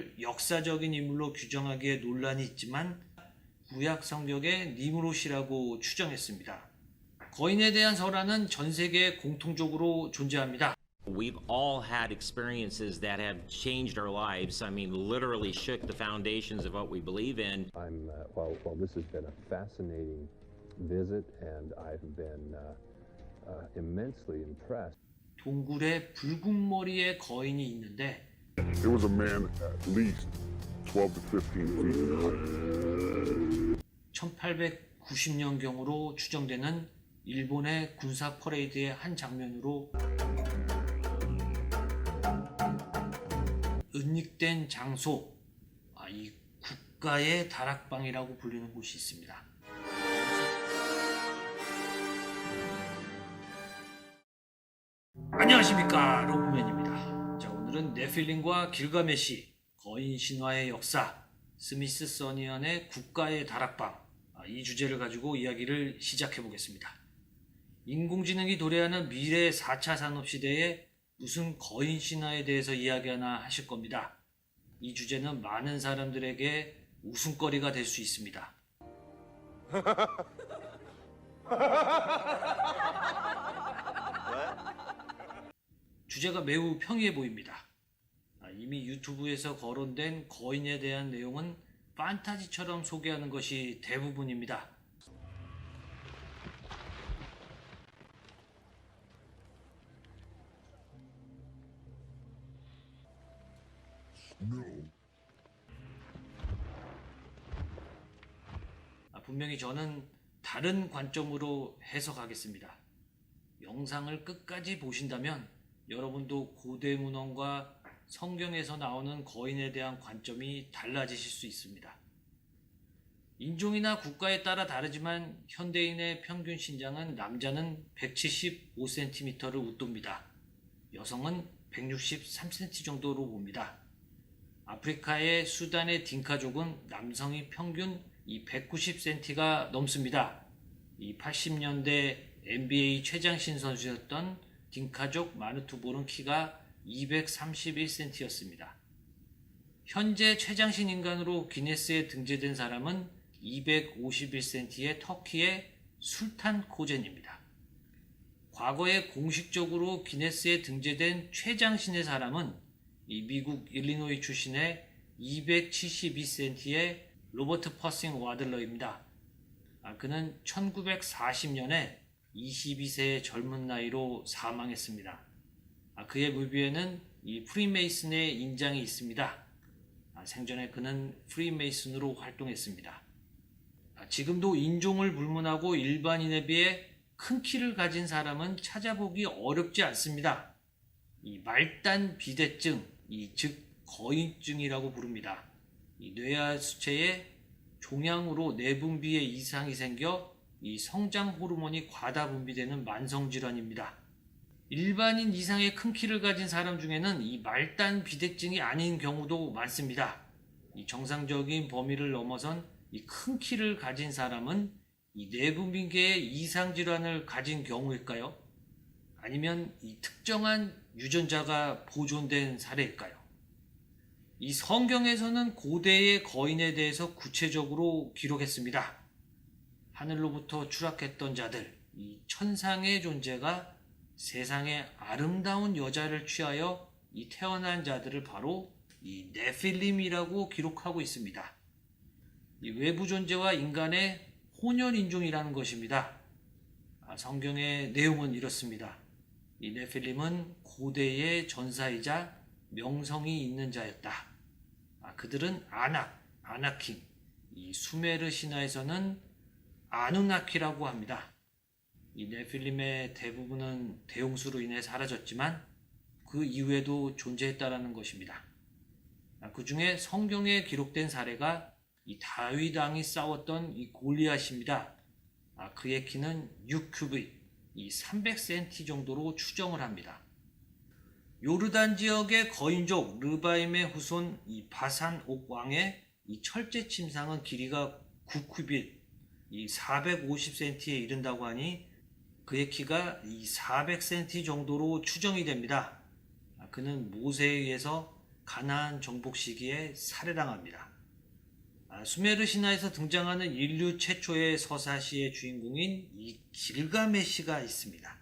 그를 역사적인 인물로 규정하기에 논란이 있지만 구약 성경의 니므롯이라고 추정했습니다. 거인에 대한 설화는 전 세계에 공통적으로 존재합니다. We've all had experiences that have changed our lives. I mean, literally shook the foundations of what we believe in. Well, this has been a fascinating visit, and I've been immensely impressed. 동굴에 붉은 머리의 거인이 있는데 It was a man at least 12 to 15 feet in height. 1890년경으로 추정되는 일본의 군사 퍼레이드의 한 장면으로 은닉된 장소, 이 국가의 다락방이라고 불리는 곳이 있습니다. 안녕하십니까, 로브맨입니다. 자, 오늘은 네필림과 길가메시, 거인 신화의 역사, 스미스소니언의 국가의 다락방, 이 주제를 가지고 이야기를 시작해 보겠습니다. 인공지능이 도래하는 미래 4차 산업시대에 무슨 거인 신화에 대해서 이야기하나 하실 겁니다. 이 주제는 많은 사람들에게 웃음거리가 될 수 있습니다. 주제가 매우 평이해 보입니다. 이미 유튜브에서 거론된 거인에 대한 내용은 판타지처럼 소개하는 것이 대부분입니다. 분명히 저는 다른 관점으로 해석하겠습니다. 영상을 끝까지 보신다면 여러분도 고대 문헌과 성경에서 나오는 거인에 대한 관점이 달라지실 수 있습니다. 인종이나 국가에 따라 다르지만 현대인의 평균 신장은 남자는 175cm를 웃돕니다. 여성은 163cm 정도로 봅니다. 아프리카의 수단의 딩카족은 남성이 평균 190cm가 넘습니다. 80년대 NBA 최장신 선수였던 딩카족 마누투볼은 키가 231cm였습니다. 현재 최장신 인간으로 기네스에 등재된 사람은 251cm의 터키의 술탄 코젠입니다. 과거에 공식적으로 기네스에 등재된 최장신의 사람은 미국 일리노이 출신의 272cm의 로버트 퍼싱 와들러입니다. 그는 1940년에 22세의 젊은 나이로 사망했습니다. 그의 뮤비에는 이 프리메이슨의 인장이 있습니다. 생전에 그는 프리메이슨으로 활동했습니다. 지금도 인종을 불문하고 일반인에 비해 큰 키를 가진 사람은 찾아보기 어렵지 않습니다. 이 말단 비대증, 즉 거인증이라고 부릅니다. 이 뇌하 수체에 종양으로 내분비에 이상이 생겨 이 성장 호르몬이 과다 분비되는 만성 질환입니다. 일반인 이상의 큰 키를 가진 사람 중에는 이 말단 비대증이 아닌 경우도 많습니다. 이 정상적인 범위를 넘어선 이 큰 키를 가진 사람은 이 내분비계의 이상 질환을 가진 경우일까요? 아니면 이 특정한 유전자가 보존된 사례일까요? 이 성경에서는 고대의 거인에 대해서 구체적으로 기록했습니다. 하늘로부터 추락했던 자들, 이 천상의 존재가 세상의 아름다운 여자를 취하여 이 태어난 자들을 바로 이 네필림이라고 기록하고 있습니다. 이 외부 존재와 인간의 혼연 인종이라는 것입니다. 성경의 내용은 이렇습니다. 이 네필림은 고대의 전사이자 명성이 있는 자였다. 그들은 아나킹, 이 수메르 신화에서는 아누나키라고 합니다. 이 네필림의 대부분은 대홍수로 인해 사라졌지만 그 이후에도 존재했다라는 것입니다. 그 중에 성경에 기록된 사례가 이 다윗 왕이 싸웠던 이 골리앗입니다. 그의 키는 6큐빗, 이 300cm 정도로 추정을 합니다. 요르단 지역의 거인족 르바임의 후손 이 바산 옥 왕의 이 철제 침상은 길이가 9큐빗, 이 450cm에 이른다고 하니 그의 키가 이 400cm 정도로 추정이 됩니다. 그는 모세에 의해서 가나안 정복 시기에 살해당합니다. 수메르 신화에서 등장하는 인류 최초의 서사시의 주인공인 이 길가메시가 있습니다.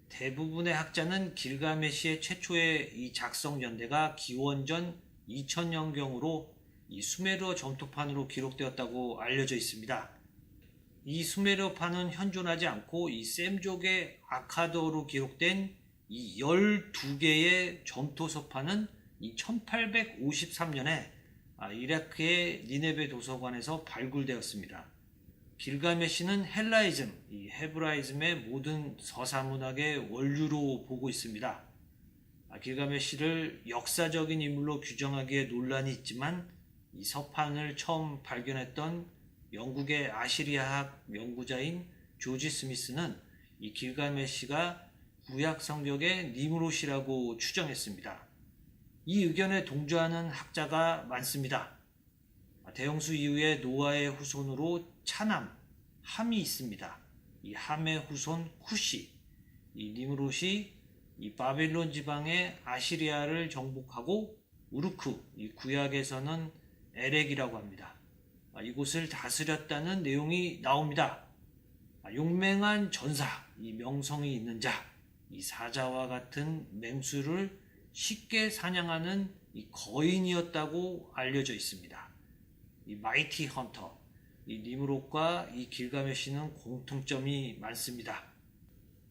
대부분의 학자는 길가메시의 최초의 이 작성 연대가 기원전 2000년경으로 이 수메르어 점토판으로 기록되었다고 알려져 있습니다. 이 수메르어판은 현존하지 않고 이 셈족의 아카드어로 기록된 이 12개의 점토서판은 이 1853년에 이라크의 니네베 도서관에서 발굴되었습니다. 길가메시는 헬라이즘, 이 헤브라이즘의 모든 서사문학의 원류로 보고 있습니다. 길가메시를 역사적인 인물로 규정하기에 논란이 있지만 이 서판을 처음 발견했던 영국의 아시리아학 연구자인 조지 스미스는 이 길가메시가 구약 성경의 니므롯이라고 추정했습니다. 이 의견에 동조하는 학자가 많습니다. 대홍수 이후에 노아의 후손으로 차남, 함이 있습니다. 이 함의 후손 쿠시, 이 니므롯이 이 바벨론 지방의 아시리아를 정복하고 우르크, 이 구약에서는 에렉이라고 합니다. 이곳을 다스렸다는 내용이 나옵니다. 용맹한 전사, 이 명성이 있는 자, 이 사자와 같은 맹수를 쉽게 사냥하는 이 거인이었다고 알려져 있습니다. 이 마이티 헌터, 이 니므롯과 이 길가메시는 공통점이 많습니다.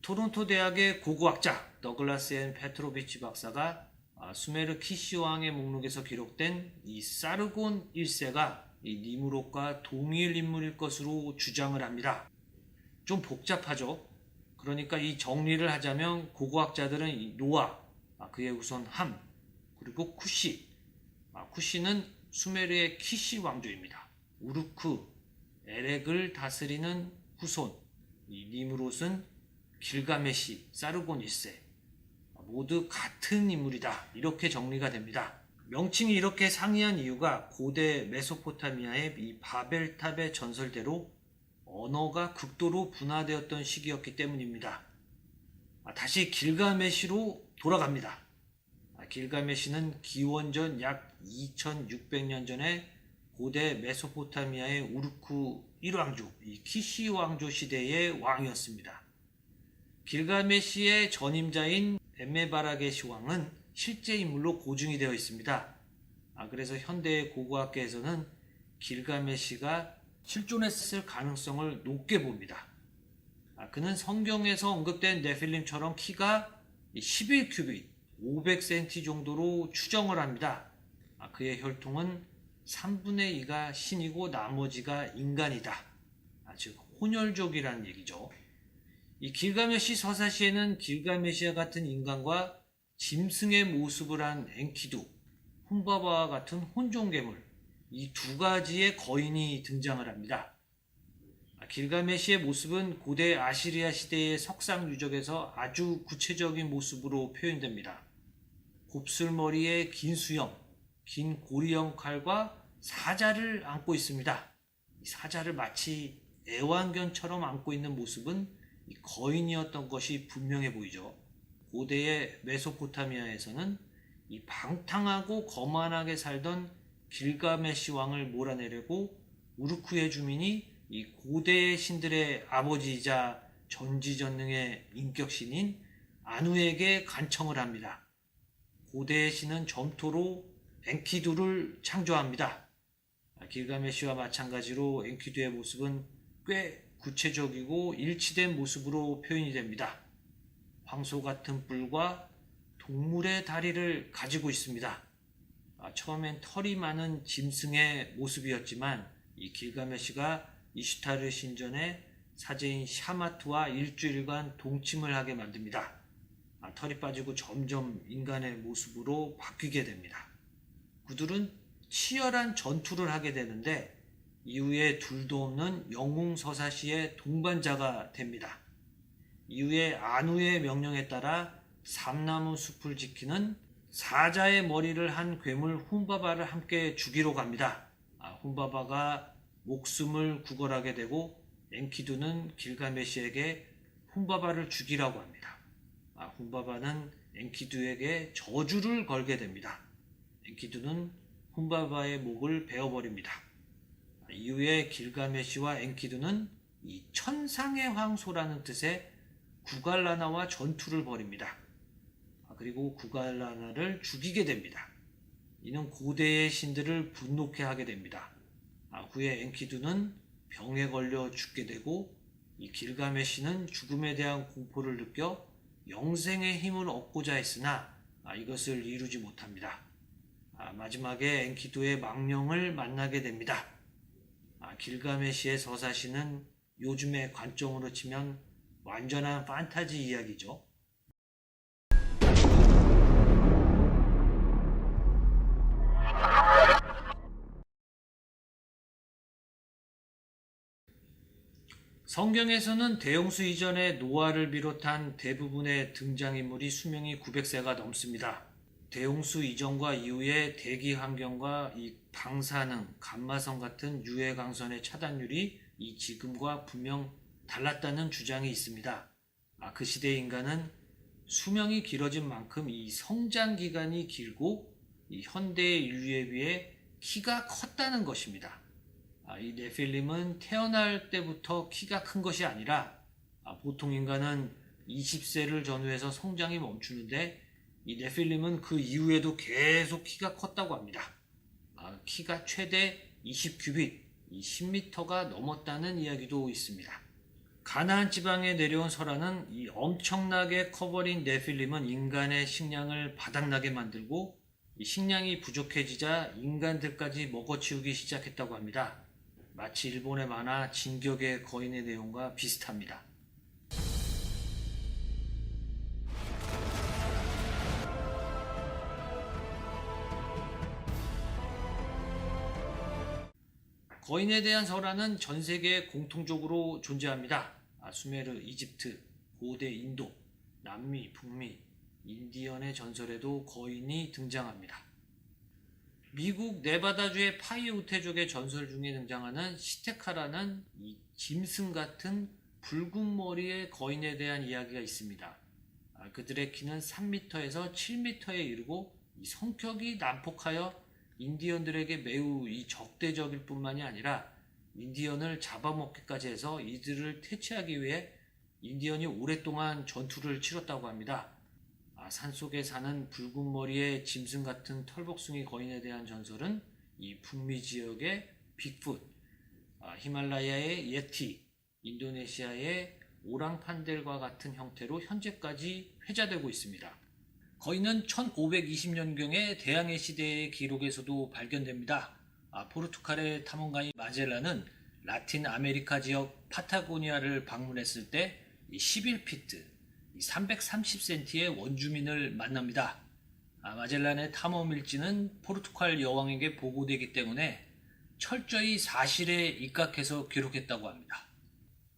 토론토 대학의 고고학자 더글라스 앤 페트로비치 박사가 수메르 키시 왕의 목록에서 기록된 이 사르곤 1세가 이 니므롯과 동일 인물일 것으로 주장을 합니다. 좀 복잡하죠. 그러니까 이 정리를 하자면 고고학자들은 이 노아, 그의 후손 함, 그리고 쿠시, 쿠시는 수메르의 키시 왕조입니다. 우르크, 에렉을 다스리는 후손, 이 니므롯은 길가메시, 사르곤 1세, 모두 같은 인물이다. 이렇게 정리가 됩니다. 명칭이 이렇게 상이한 이유가 고대 메소포타미아의 이 바벨탑의 전설대로 언어가 극도로 분화되었던 시기였기 때문입니다. 다시 길가메시로 돌아갑니다. 길가메시는 기원전 약 2600년 전에 고대 메소포타미아의 우르크 1왕조, 이 키시 왕조 시대의 왕이었습니다. 길가메시의 전임자인 엠메바라게시 왕은 실제 인물로 고증이 되어 있습니다. 그래서 현대 고고학계에서는 길가메시가 실존했을 가능성을 높게 봅니다. 그는 성경에서 언급된 네필림처럼 키가 11큐빗, 500cm 정도로 추정을 합니다. 그의 혈통은 3분의 2가 신이고 나머지가 인간이다. 즉 혼혈족이라는 얘기죠. 이 길가메시 서사시에는 길가메시와 같은 인간과 짐승의 모습을 한 엔키두, 훈바바와 같은 혼종괴물, 이 두 가지의 거인이 등장을 합니다. 길가메시의 모습은 고대 아시리아 시대의 석상 유적에서 아주 구체적인 모습으로 표현됩니다. 곱슬머리에 긴 수염, 긴 고리형 칼과 사자를 안고 있습니다. 이 사자를 마치 애완견처럼 안고 있는 모습은 이 거인이었던 것이 분명해 보이죠. 고대의 메소포타미아에서는 이 방탕하고 거만하게 살던 길가메시 왕을 몰아내려고 우르크의 주민이 이 고대의 신들의 아버지이자 전지전능의 인격신인 아누에게 간청을 합니다. 고대의 신은 점토로 엔키두를 창조합니다. 길가메시와 마찬가지로 엔키두의 모습은 꽤 구체적이고 일치된 모습으로 표현이 됩니다. 황소 같은 뿔과 동물의 다리를 가지고 있습니다. 처음엔 털이 많은 짐승의 모습이었지만 이 길가메시가 이슈타르 신전의 사제인 샤마트와 일주일간 동침을 하게 만듭니다. 털이 빠지고 점점 인간의 모습으로 바뀌게 됩니다. 그들은 치열한 전투를 하게 되는데 이후에 둘도 없는 영웅서사시의 동반자가 됩니다. 이후에 아누의 명령에 따라 삼나무 숲을 지키는 사자의 머리를 한 괴물 훈바바를 함께 죽이러 갑니다. 훈바바가 목숨을 구걸하게 되고 엔키두는 길가메시에게 훈바바를 죽이라고 합니다. 훈바바는 엔키두에게 저주를 걸게 됩니다. 엔키두는 훈바바의 목을 베어버립니다. 이후에 길가메시와 엔키두는 이 천상의 황소라는 뜻의 구갈라나와 전투를 벌입니다. 그리고 구갈라나를 죽이게 됩니다. 이는 고대의 신들을 분노케 하게 됩니다. 후에 엔키두는 병에 걸려 죽게 되고 이 길가메시는 죽음에 대한 공포를 느껴 영생의 힘을 얻고자 했으나 이것을 이루지 못합니다. 마지막에 엔키두의 망령을 만나게 됩니다. 길가메시의 서사시는 요즘의 관점으로 치면 완전한 판타지 이야기죠. 성경에서는 대홍수 이전의 노아를 비롯한 대부분의 등장인물이 수명이 900세가 넘습니다. 대홍수 이전과 이후의 대기 환경과 이 방사능, 감마선 같은 유해 강선의 차단율이 이 지금과 분명 달랐다는 주장이 있습니다. 그 시대 인간은 수명이 길어진 만큼 이 성장 기간이 길고 이 현대의 인류에 비해 키가 컸다는 것입니다. 이 네필림은 태어날 때부터 키가 큰 것이 아니라 보통 인간은 20세를 전후해서 성장이 멈추는데 이 네필림은 그 이후에도 계속 키가 컸다고 합니다. 키가 최대 20규빗, 10m가 넘었다는 이야기도 있습니다. 가나안 지방에 내려온 설화는 이 엄청나게 커버린 네필림은 인간의 식량을 바닥나게 만들고 이 식량이 부족해지자 인간들까지 먹어치우기 시작했다고 합니다. 마치 일본의 만화 진격의 거인의 내용과 비슷합니다. 거인에 대한 설화는 전 세계에 공통적으로 존재합니다. 수메르, 이집트, 고대 인도, 남미, 북미, 인디언의 전설에도 거인이 등장합니다. 미국 네바다주의 파이오테족의 전설 중에 등장하는 시테카라는 이 짐승 같은 붉은 머리의 거인에 대한 이야기가 있습니다. 그들의 키는 3m에서 7m에 이르고 이 성격이 난폭하여 인디언들에게 매우 이 적대적일 뿐만이 아니라 인디언을 잡아먹기까지 해서 이들을 퇴치하기 위해 인디언이 오랫동안 전투를 치렀다고 합니다. 산속에 사는 붉은 머리의 짐승 같은 털복숭이 거인에 대한 전설은 이 북미 지역의 빅풋, 히말라야의 예티, 인도네시아의 오랑판델과 같은 형태로 현재까지 회자되고 있습니다. 거인은 1520년경의 대항해 시대의 기록에서도 발견됩니다. 포르투갈의 탐험가인 마젤란은 라틴 아메리카 지역 파타고니아를 방문했을 때 11피트, 330cm의 원주민을 만납니다. 마젤란의 탐험 일지는 포르투갈 여왕에게 보고되기 때문에 철저히 사실에 입각해서 기록했다고 합니다.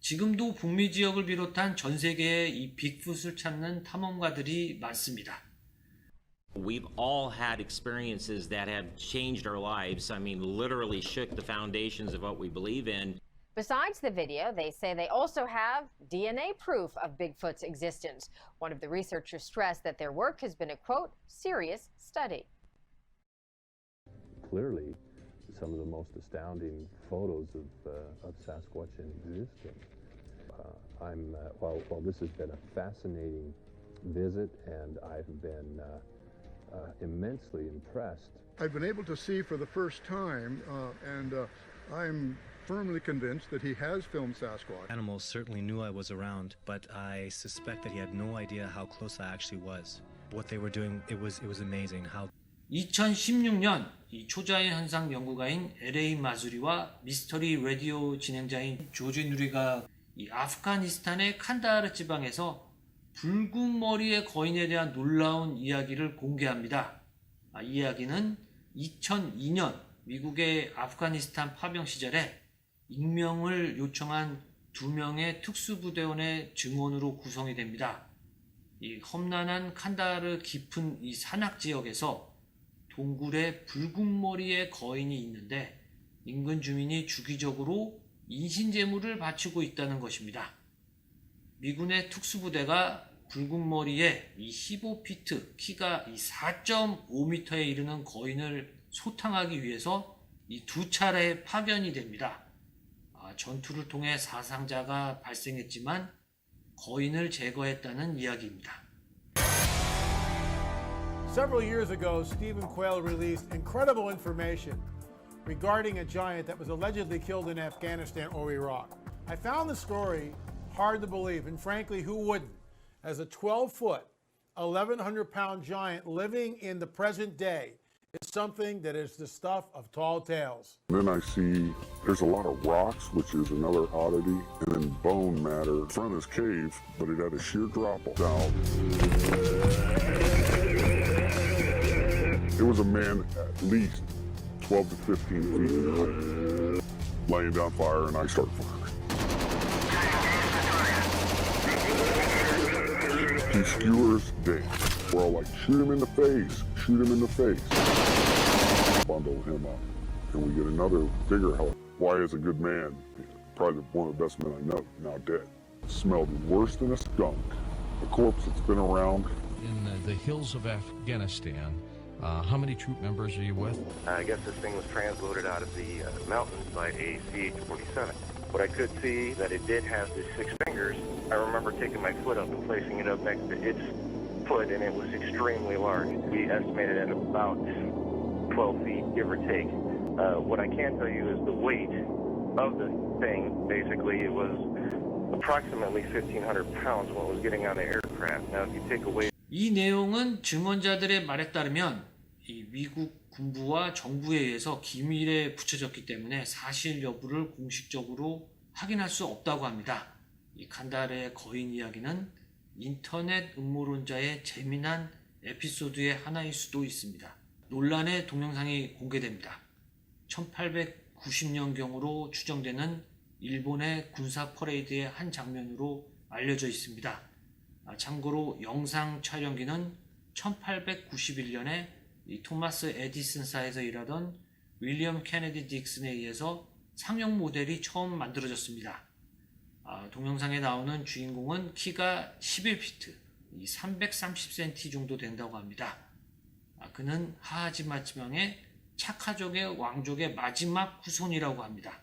지금도 북미 지역을 비롯한 전 세계에 이 빅풋을 찾는 탐험가들이 많습니다. We've all had experiences that have changed our lives. I mean, literally shook the foundations of what we believe in. Besides the video, they say they also have DNA proof of Bigfoot's existence. One of the researchers stressed that their work has been a, quote, serious study. Clearly, some of the most astounding photos of Sasquatch in existence. Well, this has been a fascinating visit, and I've been immensely impressed. I've been able to see for the first time, and I'm firmly convinced that he has filmed Sasquatch. Animals certainly knew I was around, but I suspect that he had no idea how close I actually was. What they were doing, it was amazing. How 2016년 이 초자연 현상 연구가인 LA 마수리와 미스터리 라디오 진행자인 조지 누리가 이 아프가니스탄의 칸다하르 지방에서 붉은 머리의 거인에 대한 놀라운 이야기를 공개합니다. 이 이야기는 2002년 미국의 아프가니스탄 파병 시절에 익명을 요청한 2명의 특수부대원의 증언으로 구성이 됩니다. 이 험난한 칸다하르 깊은 이 산악 지역에서 동굴에 붉은 머리의 거인이 있는데 인근 주민이 주기적으로 인신제물을 바치고 있다는 것입니다. 미군의 특수부대가 굵은 머리에 이 15피트, 키가 이 4.5m에 이르는 거인을 소탕하기 위해서 이 2차례 파견이 됩니다. 전투를 통해 사상자가 발생했지만 거인을 제거했다는 이야기입니다. Several years ago, Stephen Quayle released incredible information regarding a giant that was allegedly killed in Afghanistan or Iraq. I found the story hard to believe, and frankly, who wouldn't? As a 12-foot, 1,100-pound giant living in the present day is something that is the stuff of tall tales. Then I see there's a lot of rocks, which is another oddity, and then bone matter in front of this cave, but it had a sheer drop down. It was a man at least 12 to 15 feet in height, laying down fire, and I start firing. He skewers dead. We're all like, shoot him in the face, shoot him in the face. Bundle him up, and we get another bigger helicopter. Why is a good man, probably one of the best men I know, now dead. Smelled worse than a skunk. A corpse that's been around. In the hills of Afghanistan, how many troop members are you with? I guess this thing was transloaded out of the mountains by a CH-47. But I could see that it did have the 6 fingers. I remember taking my foot up and placing it up next to its foot, and it was extremely large. We estimated at about 12 feet, give or take. What I can tell you is the weight of the thing, basically, it was approximately 1,500 pounds when it was getting on the aircraft. Now, if you take away... 이 내용은 증언자들의 말에 따르면 이 미국 군부와 정부에 의해서 기밀에 붙여졌기 때문에 사실 여부를 공식적으로 확인할 수 없다고 합니다. 이 칸다르의 거인 이야기는 인터넷 음모론자의 재미난 에피소드의 하나일 수도 있습니다. 논란의 동영상이 공개됩니다. 1890년경으로 추정되는 일본의 군사 퍼레이드의 한 장면으로 알려져 있습니다. 참고로 영상 촬영기는 1891년에 이 토마스 에디슨사에서 일하던 윌리엄 케네디 딕슨에 의해서 상용 모델이 처음 만들어졌습니다. 동영상에 나오는 주인공은 키가 11피트, 330cm 정도 된다고 합니다. 그는 하하지마 지방의 차카족의 왕족의 마지막 후손이라고 합니다.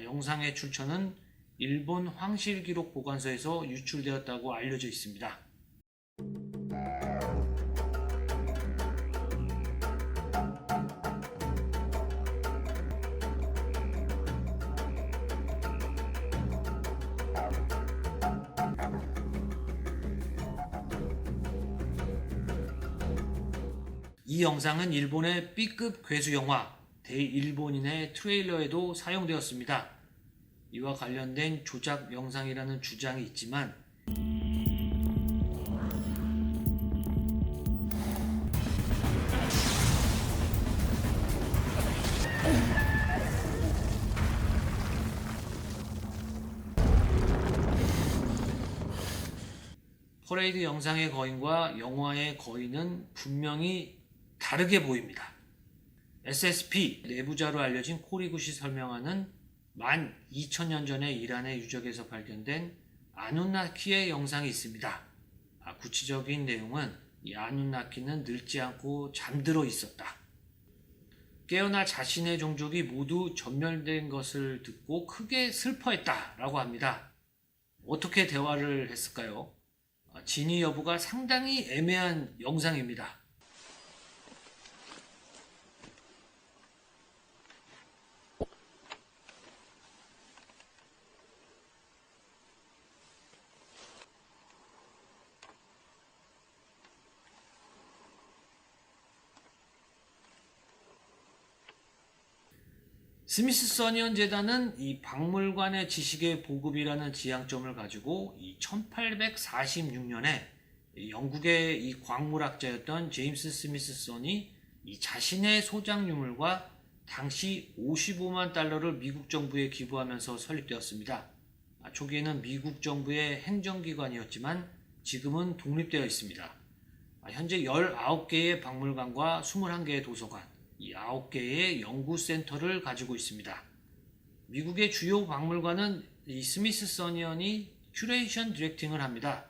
영상의 출처는 일본 황실기록 보관소에서 유출되었다고 알려져 있습니다. 이 영상은 일본의 B급 괴수 영화 대일본인의 트레일러에도 사용되었습니다. 이와 관련된 조작 영상이라는 주장이 있지만 퍼레이드 영상의 거인과 영화의 거인은 분명히 다르게 보입니다. SSP 내부자로 알려진 코리굿이 설명하는 12,000년 전에 이란의 유적에서 발견된 아눈나키의 영상이 있습니다. 구체적인 내용은 이 아눈나키는 늙지 않고 잠들어 있었다. 깨어나 자신의 종족이 모두 전멸된 것을 듣고 크게 슬퍼했다라고 합니다. 어떻게 대화를 했을까요? 진위 여부가 상당히 애매한 영상입니다. 스미스소니언 재단은 이 박물관의 지식의 보급이라는 지향점을 가지고 이 1846년에 영국의 이 광물학자였던 제임스 스미스손이 이 자신의 소장 유물과 당시 55만 달러를 미국 정부에 기부하면서 설립되었습니다. 초기에는 미국 정부의 행정기관이었지만 지금은 독립되어 있습니다. 현재 19개의 박물관과 21개의 도서관, 이 9개의 연구센터를 가지고 있습니다. 미국의 주요 박물관은 이 스미스소니언이 큐레이션 디렉팅을 합니다.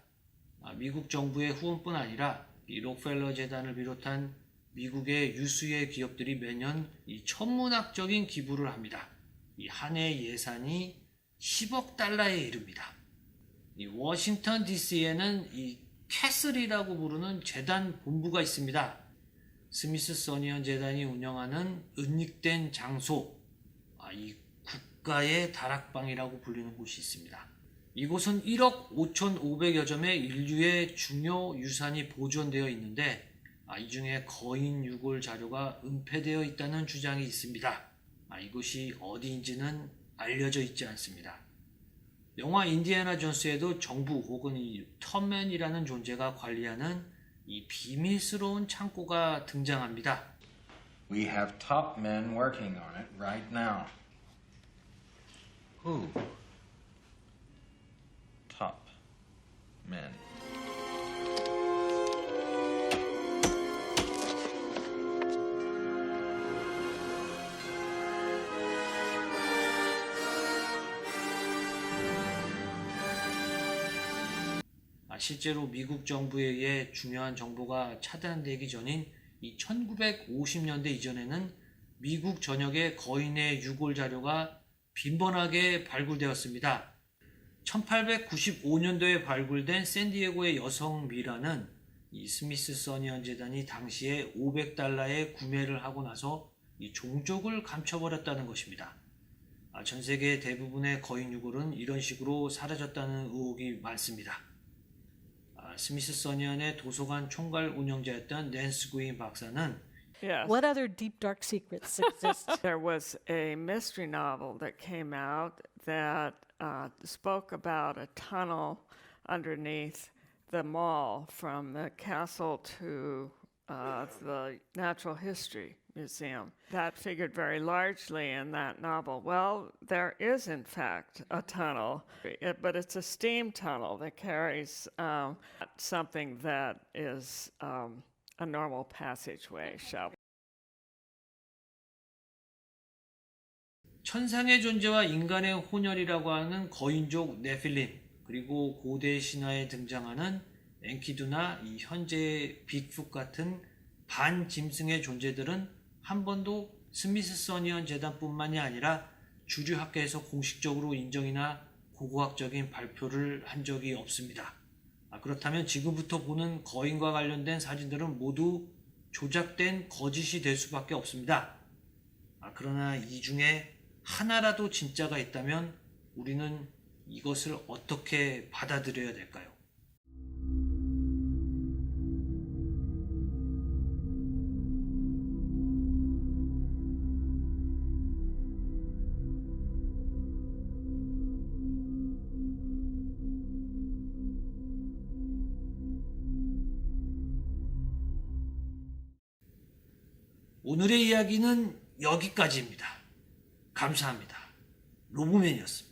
미국 정부의 후원뿐 아니라 이 록펠러 재단을 비롯한 미국의 유수의 기업들이 매년 이 천문학적인 기부를 합니다. 이 한 해 예산이 10억 달러에 이릅니다. 이 워싱턴 DC에는 이 캐슬이라고 부르는 재단 본부가 있습니다. 스미스소니언 재단이 운영하는 은닉된 장소, 이 국가의 다락방이라고 불리는 곳이 있습니다. 이곳은 1억 5,500여 점의 인류의 중요 유산이 보존되어 있는데 이 중에 거인 유골 자료가 은폐되어 있다는 주장이 있습니다. 이곳이 어디인지는 알려져 있지 않습니다. 영화 인디애나 존스에도 정부 혹은 이 턴맨이라는 존재가 관리하는 이 비밀스러운 창고가 등장합니다. We have top men working on it right now. Who? Top men. 실제로 미국 정부에 의해 중요한 정보가 차단되기 전인 이 1950년대 이전에는 미국 전역의 거인의 유골 자료가 빈번하게 발굴되었습니다. 1895년도에 발굴된 샌디에고의 여성 미라는 이 스미스소니언 재단이 당시에 500달러에 구매를 하고 나서 이 종족을 감춰버렸다는 것입니다. 전 세계 대부분의 거인 유골은 이런 식으로 사라졌다는 의혹이 많습니다. 스미스소니언의 도서관 총괄 운영자였던 낸스 구인 박사는 Yes. What other deep, dark secrets exist? There was a mystery novel that came out that spoke about a tunnel underneath the mall from the castle to the Natural History Museum. That figured very largely in that novel. Well, there is, in fact, a tunnel, but it's a steam tunnel that carries something that is a normal passageway, shall we? 천상의 존재와 인간의 혼혈이라고 하는 거인족 네필림, 그리고 고대 신화에 등장하는 엔키두나 이 현재의 빅풋 같은 반짐승의 존재들은 한 번도 스미스소니언 재단뿐만이 아니라 주류학계에서 공식적으로 인정이나 고고학적인 발표를 한 적이 없습니다. 그렇다면 지금부터 보는 거인과 관련된 사진들은 모두 조작된 거짓이 될 수밖에 없습니다. 그러나 이 중에 하나라도 진짜가 있다면 우리는 이것을 어떻게 받아들여야 될까요? 오늘의 이야기는 여기까지입니다. 감사합니다. 로보맨이었습니다.